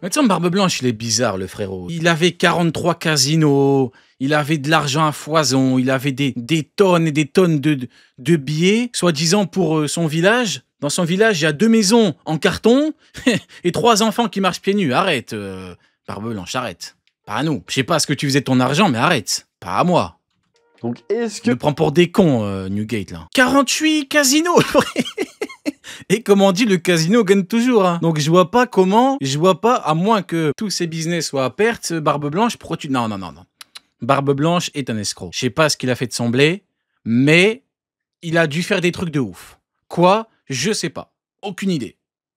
Mais tu sais, Barbe Blanche, il est bizarre, le frérot. Il avait 43 casinos, il avait de l'argent à foison, il avait des tonnes et des tonnes de billets, soi-disant pour son village. Dans son village, il y a 2 maisons en carton et 3 enfants qui marchent pieds nus. Arrête, Barbe Blanche, arrête. Pas à nous. Je sais pas ce que tu faisais de ton argent, mais arrête. Pas à moi. Donc, est-ce que... Tu me prends pour des cons, Newgate, là. 48 casinos. Et comme on dit, le casino gagne toujours. Hein. Donc je vois pas, à moins que tous ces business soient à perte, Barbe Blanche, pourquoi tu... Non. Barbe Blanche est un escroc. Je sais pas ce qu'il a fait de son blé, mais il a dû faire des trucs de ouf. Quoi? Je sais pas. Aucune idée.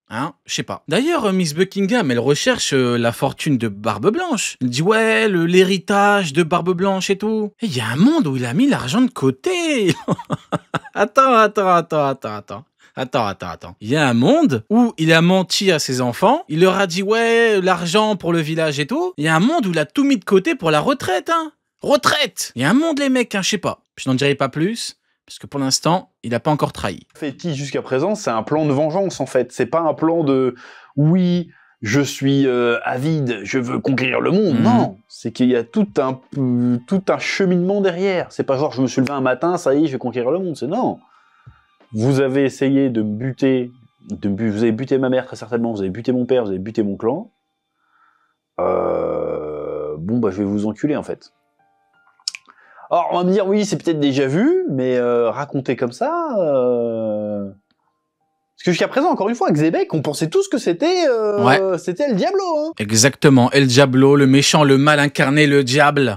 Hein? Je sais pas. D'ailleurs, Miss Buckingham, elle recherche la fortune de Barbe Blanche. Elle dit, ouais, l'héritage de Barbe Blanche et tout. Et il y a un monde où il a mis l'argent de côté. Attends. Il y a un monde où il a menti à ses enfants. Il leur a dit, ouais, l'argent pour le village et tout. Il y a un monde où il a tout mis de côté pour la retraite, hein. Retraite! Il y a un monde, les mecs, hein, je sais pas. Je n'en dirai pas plus, parce que pour l'instant, il n'a pas encore trahi. Fait qui jusqu'à présent, c'est un plan de vengeance, en fait. C'est pas un plan de, oui, je suis avide, je veux conquérir le monde. Non, c'est qu'il y a tout un cheminement derrière. C'est pas genre, je me suis levé un matin, ça y est, je vais conquérir le monde. C'est non. Vous avez essayé de me buter, vous avez buté ma mère très certainement, vous avez buté mon père, vous avez buté mon clan. Bon, bah je vais vous enculer en fait. Alors on va me dire, oui, c'est peut-être déjà vu, mais raconter comme ça... Parce que jusqu'à présent, encore une fois, Xebec, on pensait tous que c'était c'était El Diablo. Hein. Exactement, El Diablo, le méchant, le mal incarné, le diable.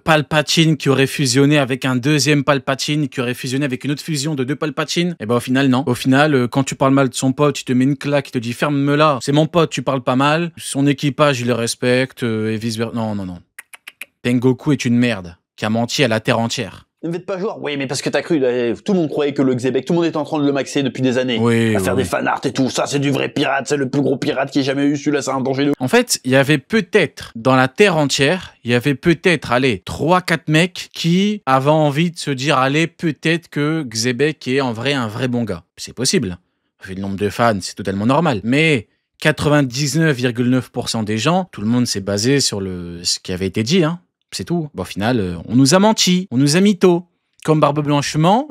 Palpatine qui aurait fusionné avec un deuxième Palpatine, qui aurait fusionné avec une autre fusion de 2 Palpatines. Et ben au final, non. Au final, quand tu parles mal de son pote, il te met une claque, il te dit ferme-me là. C'est mon pote, tu parles pas mal. Son équipage, il le respecte, et vice-versa. Non. Tengoku est une merde, qui a menti à la terre entière. Ne me faites pas genre, oui, mais parce que t'as cru, là, tout le monde croyait que le Xebec, tout le monde était en train de le maxer depuis des années. Oui, à faire des fanarts et tout, ça c'est du vrai pirate, c'est le plus gros pirate qui ait jamais eu, celui-là c'est un danger de... En fait, il y avait peut-être, dans la terre entière, il y avait peut-être, allez, 3-4 mecs qui avaient envie de se dire, allez, peut-être que Xebec est en vrai un vrai bon gars. C'est possible. Vu le nombre de fans, c'est totalement normal. Mais 99,9% des gens, tout le monde s'est basé sur ce qui avait été dit, hein. C'est tout. Bon, au final, on nous a menti, on nous a mytho. Comme Barbe Blanchement,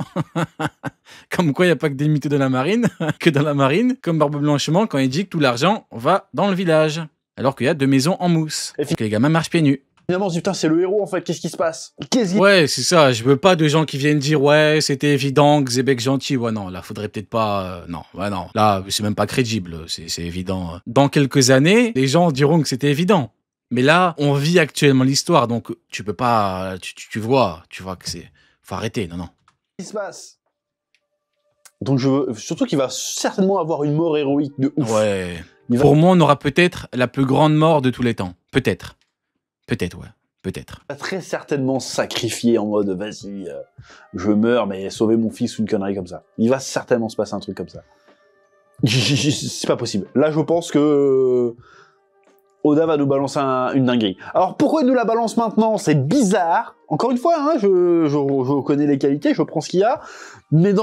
comme quoi il n'y a pas que des mythos dans la marine, que dans la marine, comme Barbe Blanchement quand il dit que tout l'argent va dans le village, alors qu'il y a 2 maisons en mousse, et que les gamins marchent pieds nus. Finalement, putain, c'est le héros en fait, qu'est-ce qui se passe? Ouais, c'est ça, je veux pas de gens qui viennent dire, ouais, c'était évident, Xebec gentil, ouais, non, là, faudrait peut-être pas, non, là, c'est même pas crédible, c'est évident. Dans quelques années, les gens diront que c'était évident. Mais là, on vit actuellement l'histoire, donc tu peux pas, tu vois que c'est... Faut arrêter, non. Qu'est-ce qui se passe? Donc je veux... Surtout qu'il va certainement avoir une mort héroïque de ouf. Ouais. Pour moi, on aura peut-être la plus grande mort de tous les temps. Peut-être, ouais. Peut-être. Il va très certainement se sacrifier en mode, vas-y, je meurs, mais sauver mon fils ou une connerie comme ça. Il va certainement se passer un truc comme ça. C'est pas possible. Là, je pense que... Oda va nous balancer une dinguerie. Alors pourquoi il nous la balance maintenant? C'est bizarre. Encore une fois, hein, je connais les qualités, je prends ce qu'il y a. Mais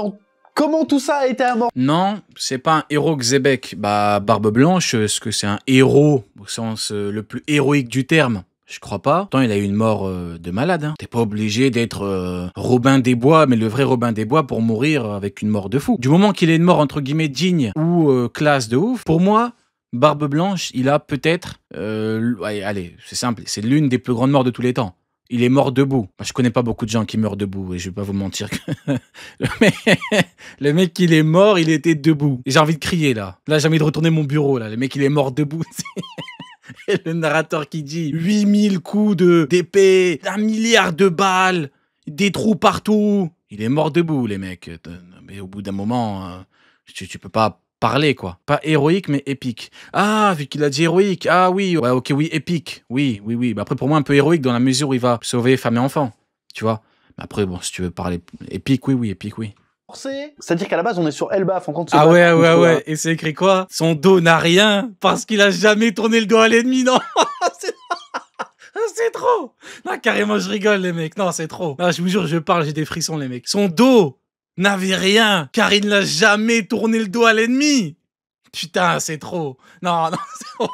comment tout ça a été amorcé? Non, c'est pas un héros Xebec. Bah, Barbe Blanche, est-ce que c'est un héros au sens le plus héroïque du terme? Je crois pas. Pourtant, il a eu une mort de malade. Hein. T'es pas obligé d'être Robin des Bois, mais le vrai Robin des Bois pour mourir avec une mort de fou. Du moment qu'il ait une mort entre guillemets digne ou classe de ouf, pour moi... Barbe Blanche, il a peut-être... allez, c'est simple, c'est l'une des plus grandes morts de tous les temps. Il est mort debout. Je connais pas beaucoup de gens qui meurent debout, et je vais pas vous mentir que... le mec, il est mort, il était debout. J'ai envie de crier, là. Là, j'ai envie de retourner mon bureau, là. Le mec, il est mort debout. Et le narrateur qui dit 8000 coups d'épée, 1 milliard de balles, des trous partout. Il est mort debout, les mecs. Mais au bout d'un moment, tu peux pas... parler, quoi. Pas héroïque, mais épique. Ah, vu qu'il a dit héroïque. Ah oui, ouais, ok, oui, épique. Oui. Bah, après, pour moi, un peu héroïque dans la mesure où il va sauver femme et enfant. Tu vois. Mais après, bon, si tu veux parler épique, épique, oui. C'est-à-dire qu'à la base, on est sur Elbaf en compte. Ah ouais. Et c'est écrit quoi? Son dos n'a rien parce qu'il a jamais tourné le dos à l'ennemi, non? C'est trop. Non, carrément, je rigole, les mecs. Non, c'est trop. Non, je vous jure, je parle, j'ai des frissons, les mecs. Son dos n'avait rien, car il n'a jamais tourné le dos à l'ennemi. Putain, c'est trop. Non, non,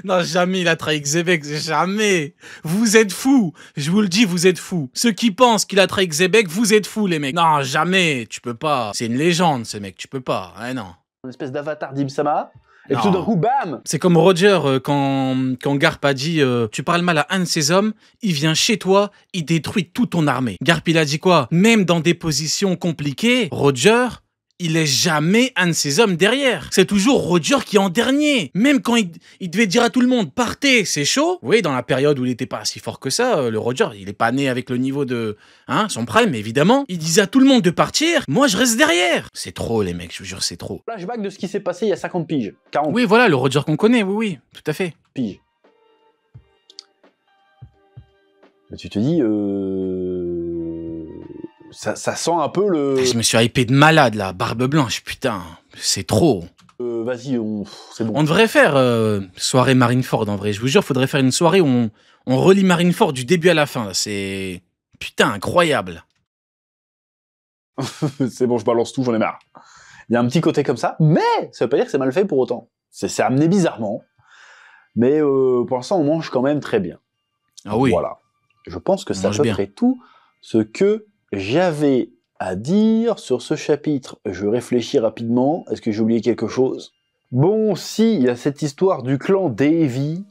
non, jamais il a trahi Xebec, jamais. Vous êtes fous. Je vous le dis, vous êtes fous. Ceux qui pensent qu'il a trahi Xebec, vous êtes fous, les mecs. Non, jamais. Tu peux pas. C'est une légende, ce mec. Tu peux pas. Ouais, non. Une espèce d'avatar d'Ibsama. Et Non. tout d'un coup, bam! C'est comme Roger quand Garp a dit tu parles mal à un de ces hommes, il vient chez toi, il détruit toute ton armée. Garp il a dit quoi? Même dans des positions compliquées, Roger, il est jamais un de ces hommes derrière. C'est toujours Roger qui est en dernier. Même quand il devait dire à tout le monde partez, c'est chaud. Oui, dans la période où il n'était pas si fort que ça, le Roger, il est pas né avec le niveau de son prime, évidemment. Il disait à tout le monde de partir. Moi, je reste derrière. C'est trop, les mecs, je vous jure, c'est trop. Flashback de ce qui s'est passé il y a 50 piges. 40 Oui, voilà, le Roger qu'on connaît, oui, oui, tout à fait. piges. Mais tu te dis, ça sent un peu le... Je me suis hypé de malade, là, barbe blanche, putain, c'est trop. Vas-y, c'est bon. On devrait faire soirée Marineford, en vrai, je vous jure, faudrait faire une soirée où on relit Marineford du début à la fin, là, c'est... Putain, incroyable. C'est bon, je balance tout, j'en ai marre. Il y a un petit côté comme ça, mais ça veut pas dire que c'est mal fait pour autant. C'est amené bizarrement, mais pour l'instant, on mange quand même très bien. Ah oui. Voilà. Je pense que c'est à mange peu bien. près tout ce que j'avais à dire sur ce chapitre. Je réfléchis rapidement. Est-ce que j'ai oublié quelque chose? Bon, si, il y a cette histoire du clan Davy.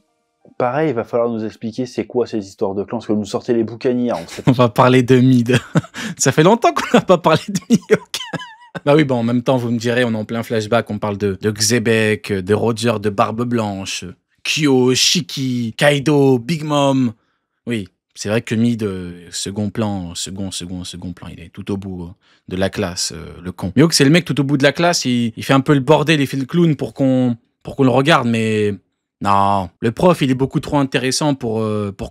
Pareil, il va falloir nous expliquer c'est quoi ces histoires de clans, parce que nous sortez les boucaniers. On va parler de Mid. Ça fait longtemps qu'on n'a pas parlé de Mihawk. Bah oui, bon, en même temps, vous me direz, on est en plein flashback, on parle de Xebec, de Roger, de Barbe Blanche, Kyo, Shiki, Kaido, Big Mom. Oui, c'est vrai que Mid, second plan, il est tout au bout de la classe, le con. Mihawk, c'est le mec tout au bout de la classe, il fait un peu le bordel, il fait le clown pour qu'on le regarde, mais... Non, le prof, il est beaucoup trop intéressant pour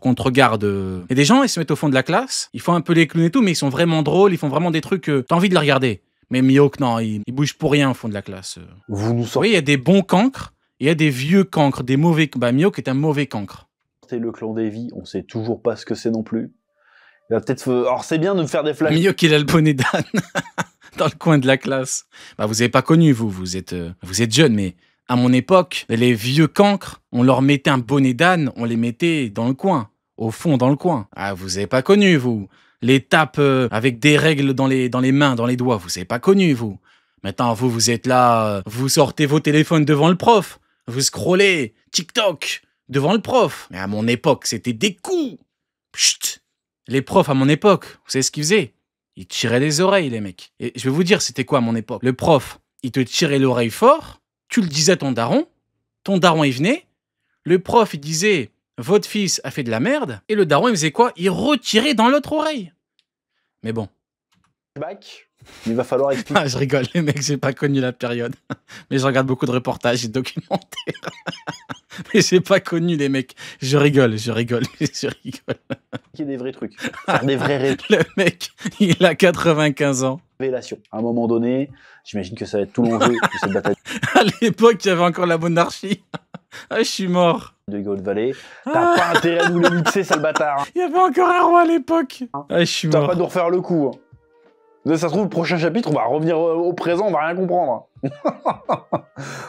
qu'on te regarde. Il y a des gens, ils se mettent au fond de la classe, ils font un peu les clowns et tout, mais ils sont vraiment drôles, ils font vraiment des trucs, t'as envie de les regarder. Mais Mihawk, non, il bouge pour rien au fond de la classe. Vous nous sortez Oui, il y a des bons cancres, et il y a des vieux cancres, des mauvais... Bah, Mihawk est un mauvais cancre. le clan Davy, on sait toujours pas ce que c'est non plus. Il va peut-être... Alors c'est bien de me faire des flashs. Mihawk, il a le bonnet d'âne dans le coin de la classe. Bah, vous avez pas connu, vous êtes jeune, mais... À mon époque, les vieux cancres, on leur mettait un bonnet d'âne, on les mettait dans le coin, au fond dans le coin. Ah, vous avez pas connu, vous. Les tapes avec des règles dans les mains, dans les doigts, vous avez pas connu, vous. Maintenant, vous êtes là, vous sortez vos téléphones devant le prof, vous scrollez TikTok devant le prof. Mais à mon époque, c'était des coups. Chut. Les profs à mon époque, vous savez ce qu'ils faisaient? Ils tiraient les oreilles, les mecs. Et je vais vous dire, c'était quoi à mon époque? Le prof, il te tirait l'oreille fort. Tu le disais à ton daron il venait, le prof il disait « Votre fils a fait de la merde », et le daron il faisait quoi? Il retirait dans l'autre oreille. Mais bon. Il va falloir expliquer. Ah, je rigole, les mecs, j'ai pas connu la période. Mais je regarde beaucoup de reportages et de documentaires. Mais j'ai pas connu les mecs. Je rigole. Des vrais trucs. Faire des vraies Le mec, il a 95 ans. révélations. À un moment donné, j'imagine que ça va être tout l'enjeu de cette bataille À l'époque, il y avait encore la monarchie. Ah, je suis mort. de Gold Valley. T'as pas intérêt à nous les mixer, sale bâtard. Il y avait encore un roi à l'époque. Ah, je suis T'as mort. pas de nous refaire le coup. Ça se trouve, le prochain chapitre, on va revenir au présent, on va rien comprendre.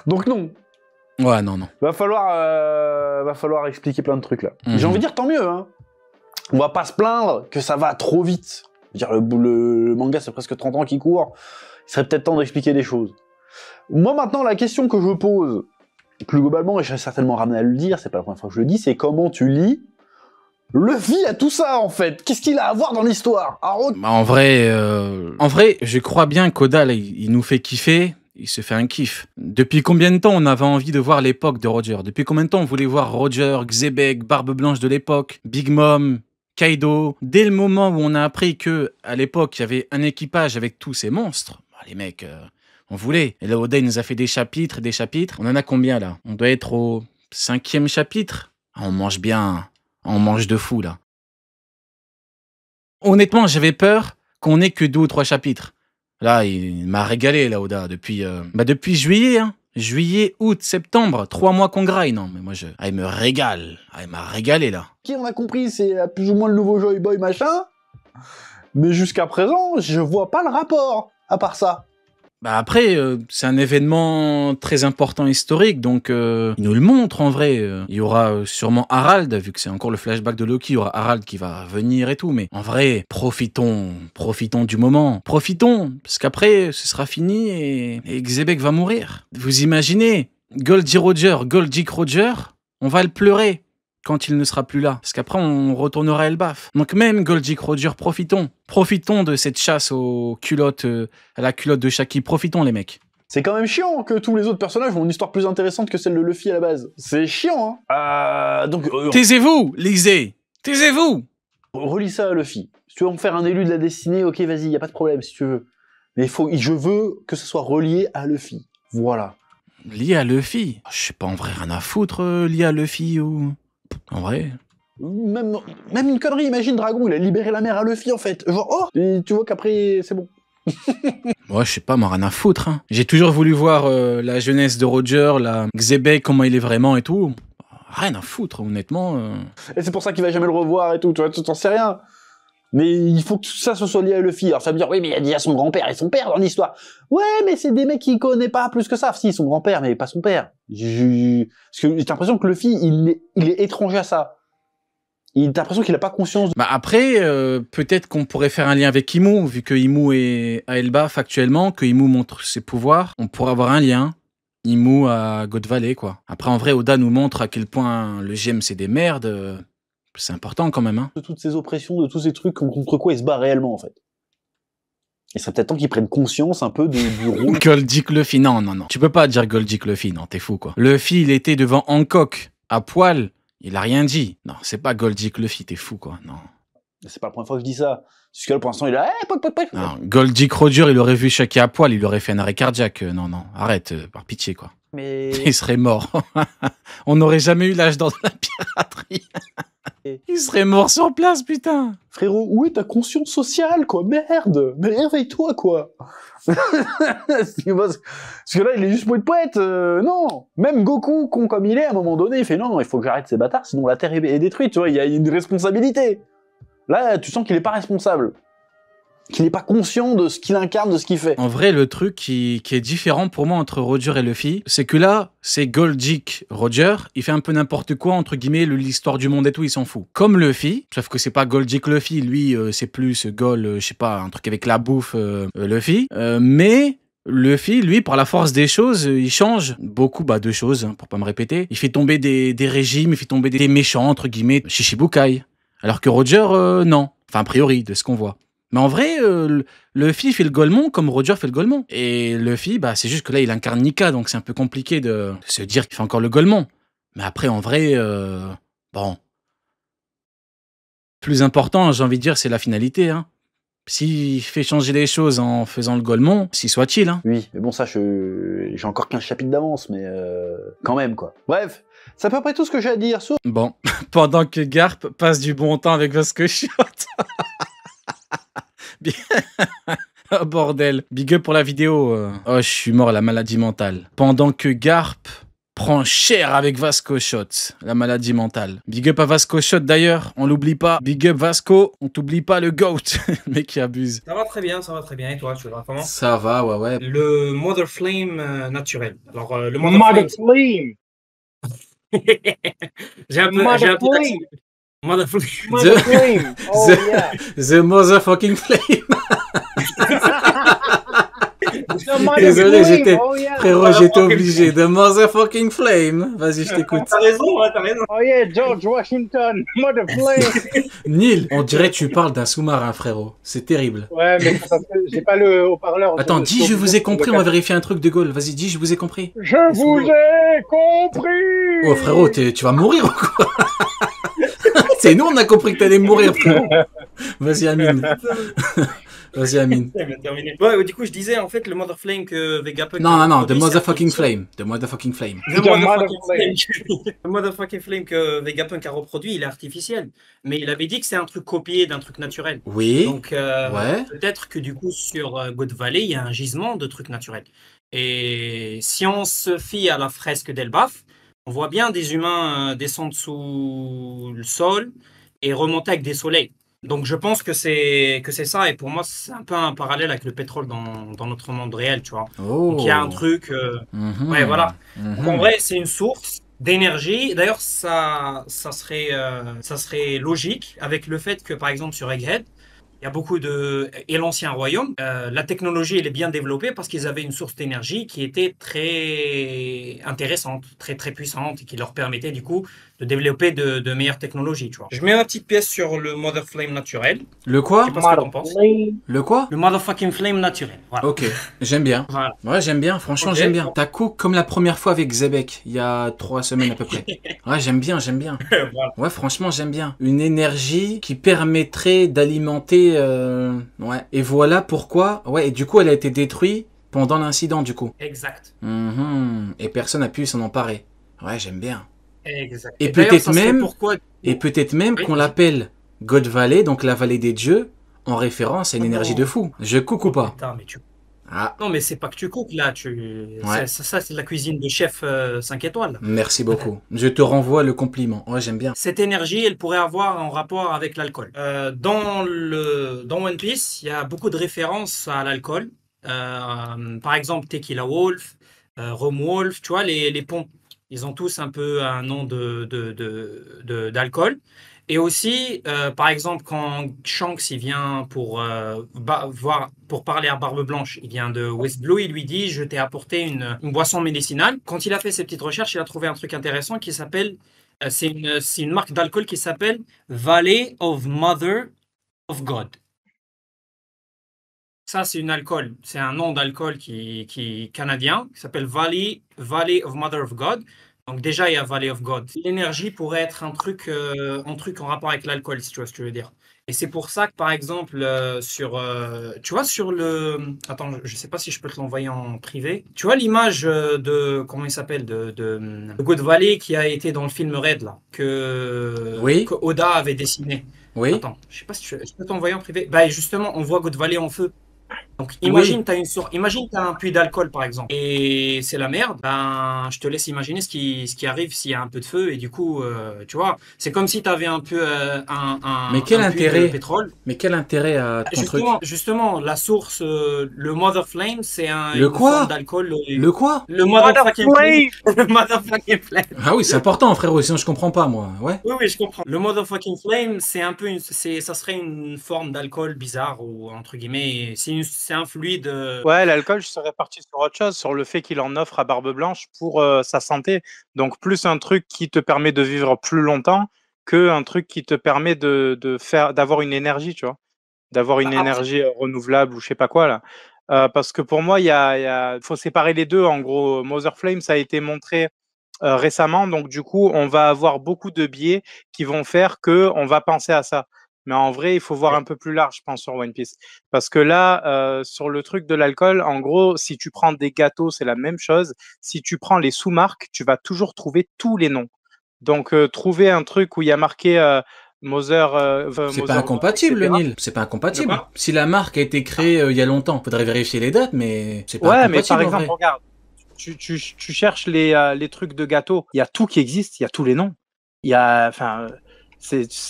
Donc non. Ouais, non. Va falloir expliquer plein de trucs là. Mhm. J'ai envie de dire tant mieux. Hein. On va pas se plaindre que ça va trop vite. Je veux dire, le manga, c'est presque 30 ans qu'il court. Il serait peut-être temps d'expliquer des choses. Moi, maintenant, la question que je pose, plus globalement, et je serais certainement ramené à le dire, c'est pas la première fois que je le dis, c'est comment tu lis Luffy à tout ça, en fait. Qu'est-ce qu'il a à voir dans l'histoire? Bah, en vrai, je crois bien qu'Oda, là, il nous fait kiffer. Il se fait un kiff. Depuis combien de temps on avait envie de voir l'époque de Roger? Depuis combien de temps on voulait voir Roger, Xebec, Barbe Blanche de l'époque, Big Mom, Kaido? Dès le moment où on a appris que à l'époque il y avait un équipage avec tous ces monstres, bah, les mecs, on voulait. Et là, Oda il nous a fait des chapitres et des chapitres. On en a combien là? On doit être au 5e chapitre. Ah, on mange bien, on mange de fou là. Honnêtement, j'avais peur qu'on ait que 2 ou 3 chapitres. Là, il m'a régalé, là, Oda, depuis juillet, hein. Juillet, août, septembre, 3 mois qu'on graille, non, mais moi, il me régale. Ah, il m'a régalé, là. Ok, on a compris, c'est plus ou moins le nouveau Joy Boy, machin. Mais jusqu'à présent, je vois pas le rapport, à part ça. Bah après, c'est un événement très important historique, donc il nous le montre en vrai. Il y aura sûrement Harald, vu que c'est encore le flashback de Loki, il y aura Harald qui va venir et tout, mais en vrai, profitons du moment. Profitons, parce qu'après, ce sera fini et Xebec va mourir. Vous imaginez, Goldick Roger, on va le pleurer quand il ne sera plus là. Parce qu'après, on retournera à Elbaf. Donc même Goldick Roger, profitons. Profitons de cette chasse aux culottes, à la culotte de Shaki. Profitons, les mecs. C'est quand même chiant que tous les autres personnages ont une histoire plus intéressante que celle de Luffy à la base. C'est chiant, hein. Taisez-vous, lisez. Taisez-vous. Relis ça à Luffy. Si tu veux en faire un élu de la destinée, ok, vas-y, y a pas de problème si tu veux. Mais je veux que ce soit relié à Luffy. Voilà. Lié à Luffy. Je sais pas, en vrai, rien à foutre, lié à Luffy ou... En vrai... Même une connerie, imagine Dragon, il a libéré la mer à Luffy en fait. Genre, oh, et tu vois qu'après, c'est bon. Ouais, je sais pas, moi, rien à foutre. Hein. J'ai toujours voulu voir la jeunesse de Roger, la Xebec, comment il est vraiment et tout. Rien à foutre, honnêtement. Et c'est pour ça qu'il va jamais le revoir et tout, tu vois, tu t'en sais rien. Mais il faut que tout ça soit lié à Luffy. Alors ça veut dire, oui, mais il y a son grand-père et son père dans l'histoire. Ouais, mais c'est des mecs qu'il connaît pas plus que ça. Si, son grand-père, mais pas son père. Parce que j'ai l'impression que Luffy, il est étranger à ça. T'as l'impression qu'il a pas conscience. Bah après, peut-être qu'on pourrait faire un lien avec Imu, vu que Imu est à Elbaf actuellement, que Imu montre ses pouvoirs, on pourrait avoir un lien. Imu à God Valley, quoi. Après, en vrai, Oda nous montre à quel point le GM c'est des merdes. C'est important quand même, hein. De toutes ces oppressions, de tous ces trucs contre quoi il se bat réellement, en fait. Il serait peut-être temps qu'ils prennent conscience un peu du rôle. Goldick Luffy, non. Tu peux pas dire Goldick Luffy, non, t'es fou, quoi. Luffy, il était devant Hancock, à poil. Il a rien dit. Non, c'est pas Goldick Luffy, t'es fou, quoi. Non. C'est pas la première fois que je dis ça. Parce que là, pour l'instant, il a... Non, Goldick Roger, il aurait vu Shaki à poil, il aurait fait un arrêt cardiaque. Non, arrête, par pitié, quoi. Mais... Il serait mort. On n'aurait jamais eu l'âge dans la piraterie. Il serait mort sur place, putain. Frérot, où est ta conscience sociale, quoi? Merde. Mais réveille-toi, quoi. Parce que là, il est juste poète. Non. Même Goku, con comme il est, à un moment donné, il fait non, il faut que j'arrête ces bâtards, sinon la Terre est détruite, tu vois, il y a une responsabilité. Là, tu sens qu'il est pas responsable. Qu'il n'est pas conscient de ce qu'il incarne, de ce qu'il fait. En vrai, le truc qui est différent pour moi entre Roger et Luffy, c'est que là, c'est Goldick Roger, il fait un peu n'importe quoi, entre guillemets, l'histoire du monde et tout, il s'en fout. Comme Luffy, sauf que c'est pas Goldick Luffy, lui, c'est plus je sais pas, un truc avec la bouffe, Luffy. Mais Luffy, lui, par la force des choses, il change beaucoup de choses, hein, pour pas me répéter. Il fait tomber des régimes, il fait tomber des méchants, entre guillemets, Shichibukai. Alors que Roger, non. Enfin, a priori, de ce qu'on voit. Mais en vrai, Luffy fait le Golemon comme Roger fait le Golemon. Et Luffy, c'est juste que là, il incarne Nika, donc c'est un peu compliqué de se dire qu'il fait encore le Golemon. Mais après, en vrai, bon. Plus important, j'ai envie de dire, c'est la finalité. Hein. S'il fait changer les choses en faisant le Golemon, si soit-il. Hein. Oui, mais bon, ça, j'ai encore 15 chapitres d'avance, mais quand même, quoi. Bref, c'est à peu près tout ce que j'ai à dire sur... Bon, pendant que Garp passe du bon temps avec Vascoshot. Oh bordel, big up pour la vidéo. Oh, je suis mort, la maladie mentale. Pendant que Garp prend cher avec Vascoshot, la maladie mentale. Big up à Vascoshot d'ailleurs, on l'oublie pas. Big up Vasco, on t'oublie pas le GOAT. Le mec qui abuse. Ça va très bien. Et toi, tu vas comment? Ça va, ouais. Le Mother Flame naturel. Alors, le Mother Flame. J'ai un peu... Mother Flame. Mother Flame. Oh, yeah. The motherfucking flame. Désolé, frérot, j'étais obligé. The motherfucking flame. Vas-y, je t'écoute. T'as raison. Oh yeah, George Washington, Mother Flame. Neil, on dirait que tu parles d'un sous-marin, frérot. C'est terrible. Ouais, mais parce que j'ai pas le haut-parleur. Attends, dis je vous ai compris, on va vérifier un truc de Gaulle. Vas-y, dis je vous ai compris. Je vous ai compris. Oh frérot, tu vas mourir ou quoi? C'est nous, on a compris que t'allais mourir, frérot. Vas-y, Amine. Vas-y, Amine. Ouais, du coup, je disais en fait le Mother Flame que Vegapunk. Non, the motherfucking flame. The motherfucking flame. Le Motherfucking Flame que Vegapunk a reproduit, il est artificiel. Mais il avait dit que c'est un truc copié d'un truc naturel. Oui. Donc, ouais. Peut-être que du coup, sur God Valley, il y a un gisement de trucs naturels. Et si on se fie à la fresque d'Elbaf, on voit bien des humains descendre sous le sol et remonter avec des soleils. Donc je pense que c'est ça, et pour moi c'est un peu un parallèle avec le pétrole dans notre monde réel, tu vois. Donc il y a un Oh. truc, ouais, voilà. Donc en vrai c'est une source d'énergie. D'ailleurs ça serait logique avec le fait que par exemple sur Egghead, il y a beaucoup et l'ancien royaume, la technologie elle est bien développée parce qu'ils avaient une source d'énergie qui était très intéressante, très très puissante, et qui leur permettait du coup de développer de meilleures technologies, tu vois. Je mets ma petite pièce sur le Mother Flame naturel. Le Je quoi? sais pas ce que t'en penses. Le quoi? Le Motherfucking Flame naturel. Voilà. Ok, j'aime bien. Voilà. Ouais, j'aime bien, franchement, Ok. j'aime bien. T'as cook comme la première fois avec Zebek, il y a 3 semaines à peu près. Ouais, j'aime bien, j'aime bien. Voilà. Ouais, franchement, j'aime bien. Une énergie qui permettrait d'alimenter... Ouais, et voilà pourquoi... Ouais, et du coup, elle a été détruite pendant l'incident, du coup. Exact. Et personne n'a pu s'en emparer. Ouais, j'aime bien. Exact. Et D'ailleurs, peut-être ça serait même... pourquoi. Et peut-être même Oui, qu'on vas-y. l'appelle God Valley, donc la vallée des dieux, en référence à une Oh énergie non. de fou. Je cook ou pas? Putain, mais tu. Ah, Non, mais c'est pas que tu cookes là. ouais. Ça, c'est de la cuisine de chef 5 étoiles. Merci beaucoup. Je te renvoie le compliment. Ouais, j'aime bien. Cette énergie, elle pourrait avoir un rapport avec l'alcool. Dans One Piece, il y a beaucoup de références à l'alcool. Par exemple, Tequila Wolf, Rum Wolf, tu vois, les ponts. Ils ont tous un peu un nom d'alcool. Et aussi, par exemple, quand Shanks il vient pour parler à Barbe Blanche, il vient de West Blue, il lui dit, je t'ai apporté une boisson médicinale. Quand il a fait ses petites recherches, il a trouvé un truc intéressant qui s'appelle c'est une marque d'alcool qui s'appelle Valley of Mother of God. Ça, c'est un nom d'alcool qui canadien, qui s'appelle Valley of Mother of God. Donc déjà, il y a Valley of God. L'énergie pourrait être un truc en rapport avec l'alcool, si tu vois ce que je veux dire. Et c'est pour ça que, par exemple, tu vois, sur le... Attends, je sais pas si je peux te l'envoyer en privé. Tu vois l'image comment il s'appelle, de Good Valley qui a été dans le film Red, là, Oui, que Oda avait dessiné. oui, Attends, je sais pas si je peux t'envoyer en privé. Bah, justement, on voit Good Valley en feu. Donc oui. imagine t'as un puits d'alcool par exemple et c'est la merde, ben je te laisse imaginer ce qui arrive s'il y a un peu de feu et du coup tu vois, c'est comme si tu avais un peu Mais quel un puits de intérêt? pétrole. Mais quel intérêt à ton truc? Justement, la source, le Mother Flame, c'est Le une forme quoi? d'alcool. Le quoi? Le Mother motherfucking flame. Flame! Le motherfucking flame. Ah oui, c'est important, frérot, sinon je comprends pas, moi. Ouais. Oui, oui, je comprends. Le motherfucking flame, c'est un peu ça serait une forme d'alcool bizarre ou entre guillemets, c'est un fluide. Ouais, l'alcool, je serais parti sur autre chose, sur le fait qu'il en offre à Barbe Blanche pour sa santé. Donc, plus un truc qui te permet de vivre plus longtemps que un truc qui te permet d'avoir une énergie, tu vois. D'avoir une Après, énergie renouvelable ou je sais pas quoi, là. Parce que pour moi, faut séparer les deux. En gros, Mother Flame, ça a été montré récemment. Donc, du coup, on va avoir beaucoup de biais qui vont faire que on va penser à ça. Mais en vrai, il faut voir un peu plus large, je pense, sur One Piece. Parce que là, sur le truc de l'alcool, en gros, si tu prends des gâteaux, c'est la même chose. Si tu prends les sous-marques, tu vas toujours trouver tous les noms. Donc, trouver un truc où il y a marqué Mother, C'est pas Mother God, incompatible, le etc. Nil. C'est pas de incompatible. quoi? Si la marque a été créée il y a longtemps, faudrait vérifier les dates, mais c'est pas Ouais, mais par incompatible en exemple, vrai. regarde, tu cherches les trucs de gâteaux. Il y a tout qui existe, il y a tous les noms. Il y a, enfin,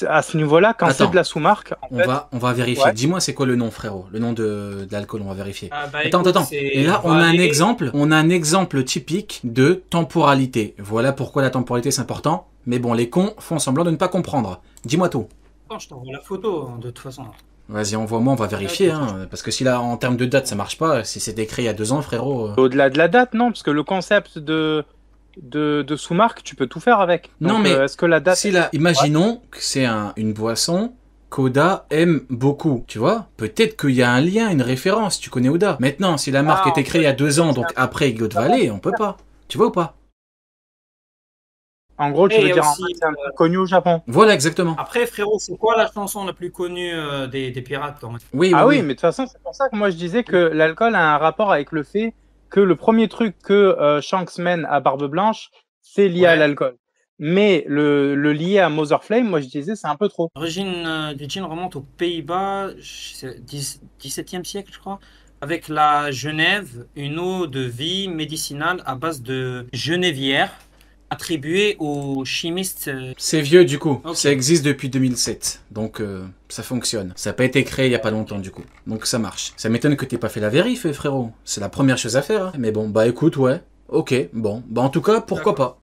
à ce niveau-là, quand c'est Attends, de la sous-marque, en fait, on va vérifier. ouais. Dis-moi c'est quoi le nom, frérot. Le nom de l'alcool, on va vérifier. Ah bah Attends, écoute, attends. Et c'est là, on a un Valley. exemple. On a un exemple typique de temporalité. Voilà pourquoi la temporalité c'est important. Mais bon, les cons font semblant de ne pas comprendre. Dis-moi tout. Attends, je t'envoie la photo de toute façon. Vas-y, envoie-moi, on va vérifier. Ok. Hein, parce que si là, en termes de date, ça marche pas, si c'était créé il y a 2 ans, frérot. Au-delà de la date, non, parce que le concept de sous-marque, tu peux tout faire avec. Non, Donc, mais est-ce que la date... si là, imaginons que c'est une boisson qu'Oda aime beaucoup, tu vois. Peut-être qu'il y a un lien, une référence, tu connais Oda. Maintenant, si la marque Ah, était créée il y a 2 ans, donc après God Valley, on peut pas. Tu vois ou pas? En gros, tu Et il veux y a dire, en aussi, fait, c'est un truc connu au Japon. Voilà, exactement. après, frérot, c'est quoi la chanson la plus connue des pirates dans... Oui, oui, Ah oui, oui. mais de toute façon, c'est pour ça que moi, je disais que l'alcool a un rapport avec le fait que le premier truc que Shanks mène à Barbe Blanche, c'est lié à Ouais. l'alcool. Mais le lié à Mother Flame, moi, je disais, c'est un peu trop. L'origine du gin remonte aux Pays-Bas, 17e siècle, je crois, avec la Genève, une eau de vie médicinale à base de genévière attribué aux chimistes. C'est vieux du coup, Ok. ça existe depuis 2007, donc ça fonctionne. Ça n'a pas été créé il y a pas longtemps du coup, donc ça marche. Ça m'étonne que t'aies pas fait la vérif frérot, c'est la première chose à faire. Hein. Mais bon, bah écoute, ouais, ok, bon, bah en tout cas, pourquoi pas.